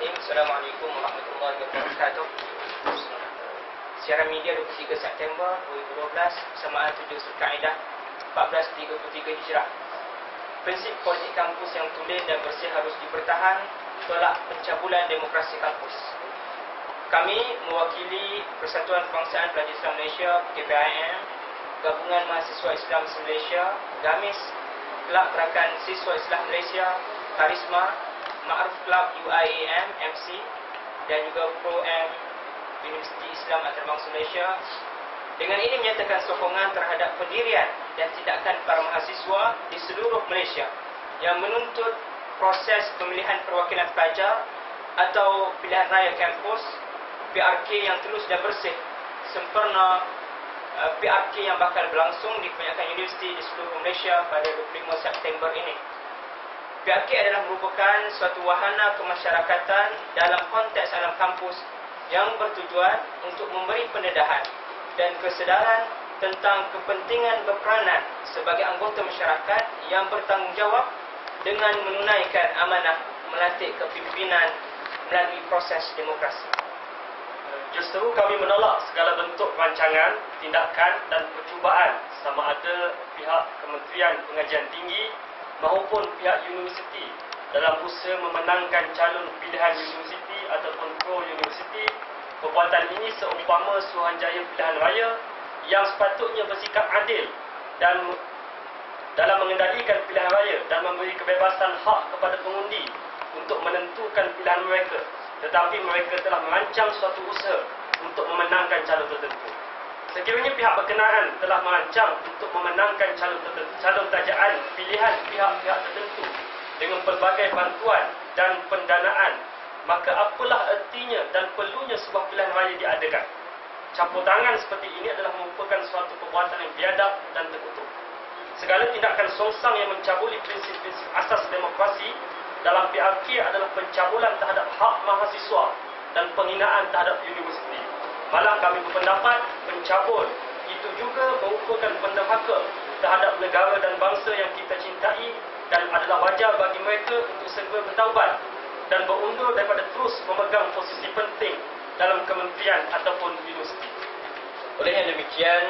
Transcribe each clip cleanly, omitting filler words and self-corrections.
Bismillahirrahmanirrahim. Assalamualaikum warahmatullahi wabarakatuh. Siaran media 23 September 2012 bersamaan 7 Zulkaidah 1433 Hijrah. Prinsip politik kampus yang tulen dan bersih harus dipertahan, tolak pencabulan demokrasi kampus. Kami mewakili Persatuan Kebangsaan Pelajar Islam Malaysia (PKPIM), Gabungan Mahasiswa Islam Malaysia, GAMIS, Kelab Gerakan Siswa Islam Malaysia, Karisma, Ma'ruf Club UIAM MC dan juga Pro-M Universiti Islam Antarabangsa Malaysia dengan ini menyatakan sokongan terhadap pendirian dan tindakan para mahasiswa di seluruh Malaysia yang menuntut proses pemilihan perwakilan pelajar atau pilihan raya kampus PRK yang terus dan bersih sempurna, PRK yang bakal berlangsung di kebanyakan universiti di seluruh Malaysia pada 25 September ini. PRK adalah merupakan suatu wahana kemasyarakatan dalam konteks alam kampus yang bertujuan untuk memberi pendedahan dan kesedaran tentang kepentingan berperanan sebagai anggota masyarakat yang bertanggungjawab dengan menunaikan amanah melantik kepimpinan melalui proses demokrasi. Justru kami menolak segala bentuk rancangan, tindakan dan percubaan sama ada pihak Kementerian Pengajian Tinggi maupun pihak universiti dalam usaha memenangkan calon pilihan universiti ataupun pro-universiti. Perbuatan ini seumpama Suruhanjaya Pilihan Raya yang sepatutnya bersikap adil dan dalam mengendalikan pilihan raya dan memberi kebebasan hak kepada pengundi untuk menentukan pilihan mereka, tetapi mereka telah merancang suatu usaha untuk memenangkan calon tertentu. Sekiranya pihak berkenaan telah merancang untuk memenangkan calon tajaan pilihan pihak-pihak tertentu dengan pelbagai bantuan dan pendanaan, maka apalah ertinya dan perlunya sebuah pilihan raya diadakan. Campur tangan seperti ini adalah merupakan suatu perbuatan yang biadab dan terkutuk. Segala tindakan songsang yang mencabuli prinsip-prinsip asas demokrasi dalam PRK adalah pencabulan terhadap hak mahasiswa dan penghinaan terhadap universiti. Malah kami berpendapat pencabul itu juga merupakan pendahaka terhadap negara dan bangsa yang kita cintai dan adalah wajar bagi mereka untuk segera bertaubat dan berundur daripada terus memegang posisi penting dalam kementerian ataupun universiti. Oleh yang demikian,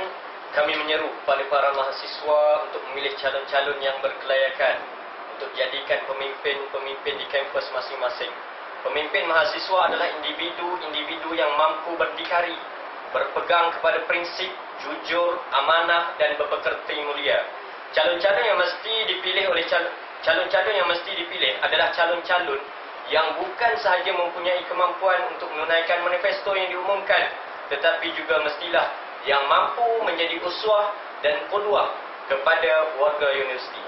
kami menyeru kepada para mahasiswa untuk memilih calon-calon yang berkelayakan untuk jadikan pemimpin-pemimpin di kampus masing-masing. Pemimpin mahasiswa adalah individu-individu yang mampu berdikari, berpegang kepada prinsip, jujur, amanah dan berpekerti mulia. Calon-calon yang mesti dipilih adalah calon-calon yang bukan sahaja mempunyai kemampuan untuk menunaikan manifesto yang diumumkan, tetapi juga mestilah yang mampu menjadi uswah dan qudwah kepada warga universiti.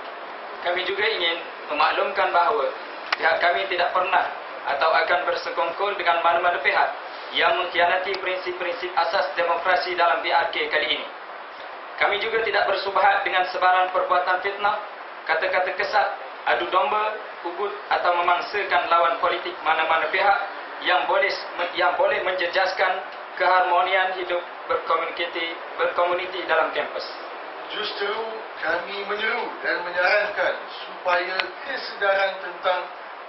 Kami juga ingin memaklumkan bahawa pihak kami tidak pernah atau akan bersekongkol dengan mana-mana pihak yang mengkhianati prinsip-prinsip asas demokrasi dalam PRK kali ini. Kami juga tidak bersubhat dengan sebaran perbuatan fitnah, kata-kata kesat, adu domba, ugut atau memangsakan lawan politik mana-mana pihak yang boleh menjejaskan keharmonian hidup berkomuniti dalam kampus. Justru kami menyeru dan menyarankan supaya kesedaran tentang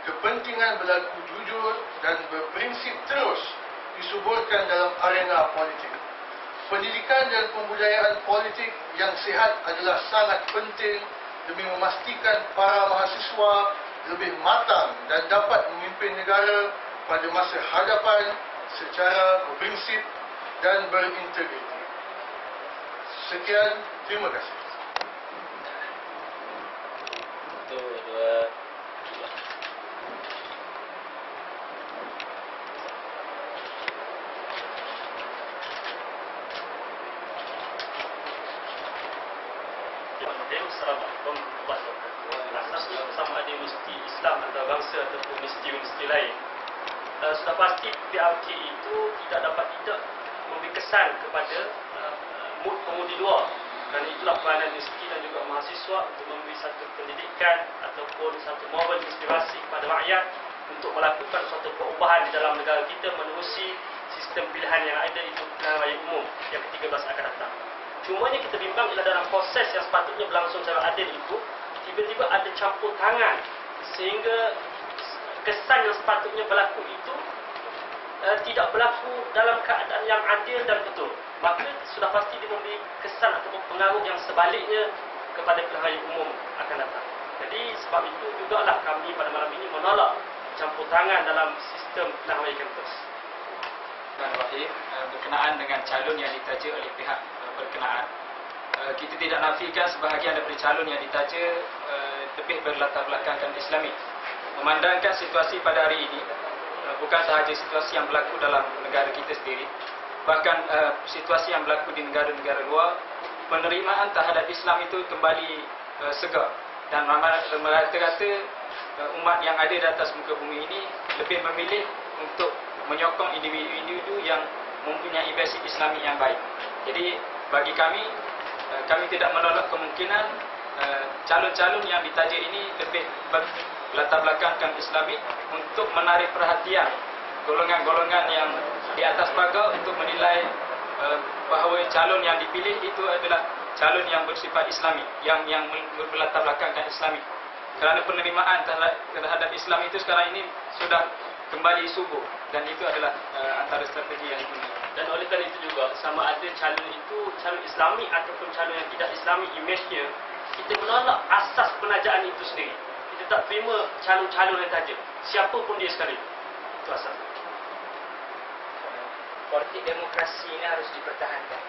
kepentingan berlaku jujur dan berprinsip terus disuburkan dalam arena politik. Pendidikan dan pembudayaan politik yang sihat adalah sangat penting demi memastikan para mahasiswa lebih matang dan dapat memimpin negara pada masa hadapan secara berprinsip dan berintegriti. Sekian, terima kasih. Assalamualaikum warahmatullahi wabarakatuh. Asasnya sama ada universiti Islam antarabangsa ataupun universiti lain. Sudah pasti PRK itu tidak dapat memberi kesan kepada mood pengundi luar. Kerana itulah peranan universiti dan juga mahasiswa untuk memberi satu pendidikan ataupun satu moral inspirasi kepada rakyat untuk melakukan suatu perubahan di dalam negara kita menerusi sistem pilihan yang ada, itu pilihan raya umum yang ke-13 akan datang. Cumanya kita bimbang ialah dalam proses yang sepatutnya berlangsung secara adil itu, tiba-tiba ada campur tangan sehingga kesan yang sepatutnya berlaku itu tidak berlaku dalam keadaan yang adil dan betul, maka sudah pasti dia memberi kesan ataupun pengaruh yang sebaliknya kepada pilihan raya umum akan datang. Jadi sebab itu jugalah kami pada malam ini menolak campur tangan dalam sistem pilihan raya kampus. Dan Wahid, berkenaan dengan calon yang ditaja oleh pihak berkenaan, kita tidak nafikan sebahagian daripada calon yang ditaja lebih berlatar belakangkan Islami. Memandangkan situasi pada hari ini, bukan sahaja situasi yang berlaku dalam negara kita sendiri, bahkan situasi yang berlaku di negara-negara luar, penerimaan terhadap Islam itu kembali segar, dan rata-rata umat yang ada di atas muka bumi ini lebih memilih untuk menyokong individu-individu yang mempunyai basic Islami yang baik. Jadi bagi kami tidak menolak kemungkinan calon-calon yang ditaja ini lebih berlatar belakangkan Islami untuk menarik perhatian golongan-golongan yang di atas pagar untuk menilai bahawa calon yang dipilih itu adalah calon yang bersifat Islami, yang berlatar belakangkan Islami. Kerana penerimaan terhadap Islam itu sekarang ini sudah kembali subuh, dan itu adalah antara strategi yang digunakan. Dan oleh kerana itu juga, sama ada calon itu calon Islami ataupun calon yang tidak Islami, imejnya kita menolak asas penajaan itu sendiri. Kita tak terima calon-calon yang taja, siapa pun dia sekali. Itu asas. Politik demokrasi ini harus dipertahankan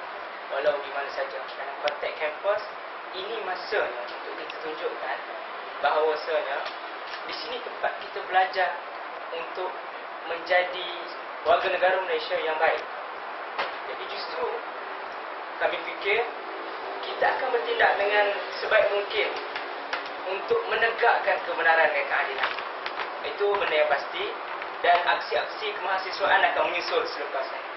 walau di mana saja. Dalam konteks kampus, ini masanya untuk kita tunjukkan bahawasanya di sini tempat kita belajar untuk menjadi warga negara Malaysia yang baik. Jadi justru kami fikir kita akan bertindak dengan sebaik mungkin untuk menegakkan kebenaran dan keadilan. Itu benda yang pasti, dan aksi-aksi kemahasiswaan akan menyusul selepas ini.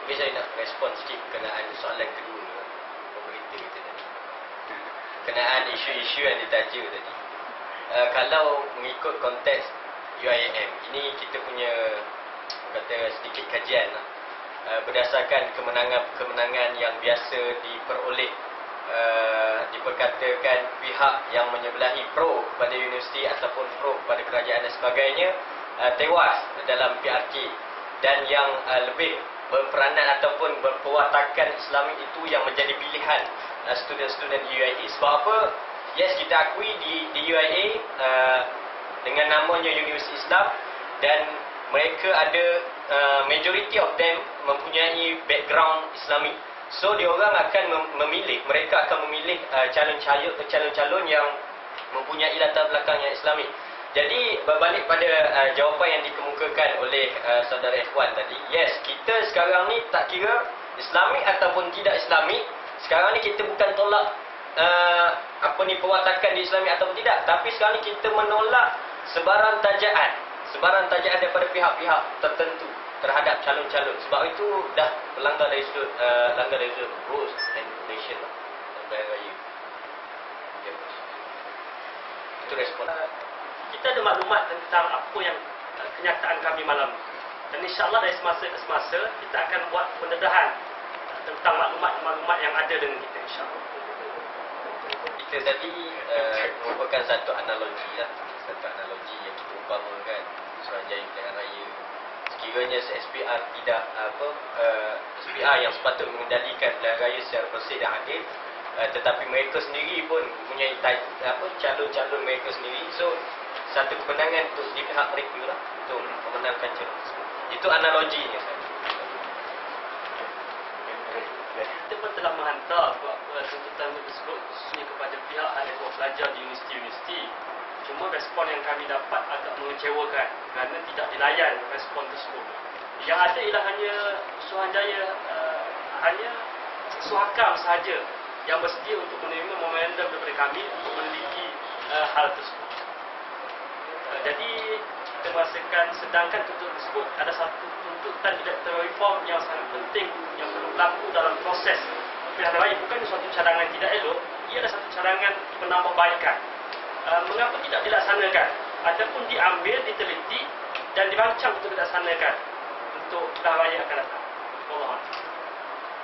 Tapi saya nak respon sikit berkenaan soalan kedua pemerintah kita tadi. Berkenaan isu-isu yang ditaja tadi. Kalau mengikut konteks UIM, ini kita punya kata sedikit kajian lah. Berdasarkan kemenangan yang biasa diperoleh, diperkatakan pihak yang menyebelahi pro kepada universiti ataupun pro kepada kerajaan dan sebagainya tewas dalam PRK, dan yang lebih berperanan ataupun berpewatakan Islami itu yang menjadi pilihan student-student di UIA. Sebab apa? Yes, kita akui di UIA dengan namanya Universiti Islam, dan mereka ada majority of them mempunyai background Islami. So diorang akan memilih, mereka akan memilih calon-calon yang mempunyai latar belakang yang Islami. Jadi berbalik pada jawapan yang dikemukakan oleh saudara Ikhwan tadi, yes, kita sekarang ni tak kira Islami ataupun tidak Islami. Sekarang ni kita bukan tolak pewatakan di Islami ataupun tidak, tapi sekarang ni kita menolak sebarang tajaan daripada pihak-pihap tertentu terhadap calon-calon. Sebab itu dah langgar dari sudut rules and regulation dan raya. Itu respon. Kita ada maklumat tentang apa yang kenyataan kami malam, dan insyaAllah dari semasa ke semasa kita akan buat pendedahan tentang maklumat-maklumat yang ada dengan kita, insyaAllah. Kita tadi merupakan satu analogi lah, yang kita umpamakan Suruhanjaya Pilihan Raya. Sekiranya SPR tidak SPR yang sepatutnya mengendalikan pilihan raya secara bersih dan adil, tetapi mereka sendiri pun mempunyai calon-calon mereka sendiri. So satu kemenangan untuk di pihak mereka lah, untuk memenangkan calon. Itu analoginya. Kita pun telah menghantar tuntutan tersebut khususnya kepada pihak ahli pelajar di universiti-universiti. Cuma respon yang kami dapat agak mengecewakan kerana tidak dilayan respon tersebut. Yang ada ialah hanya Suruhanjaya, hanya Suhakam sahaja yang bersedia untuk menerima memorandum daripada kami untuk meneliti hal tersebut. Jadi kita merasakan sedangkan tuntutan tersebut ada satu tuntutan electoral reform yang sangat penting yang perlu berlaku dalam proses pilihan raya. Bukan suatu cadangan tidak elok, ia adalah satu cadangan penambahbaikan. Mengapa tidak dilaksanakan ataupun diambil, diteliti dan dirancang untuk dilaksanakan untuk pilihan raya akan datang.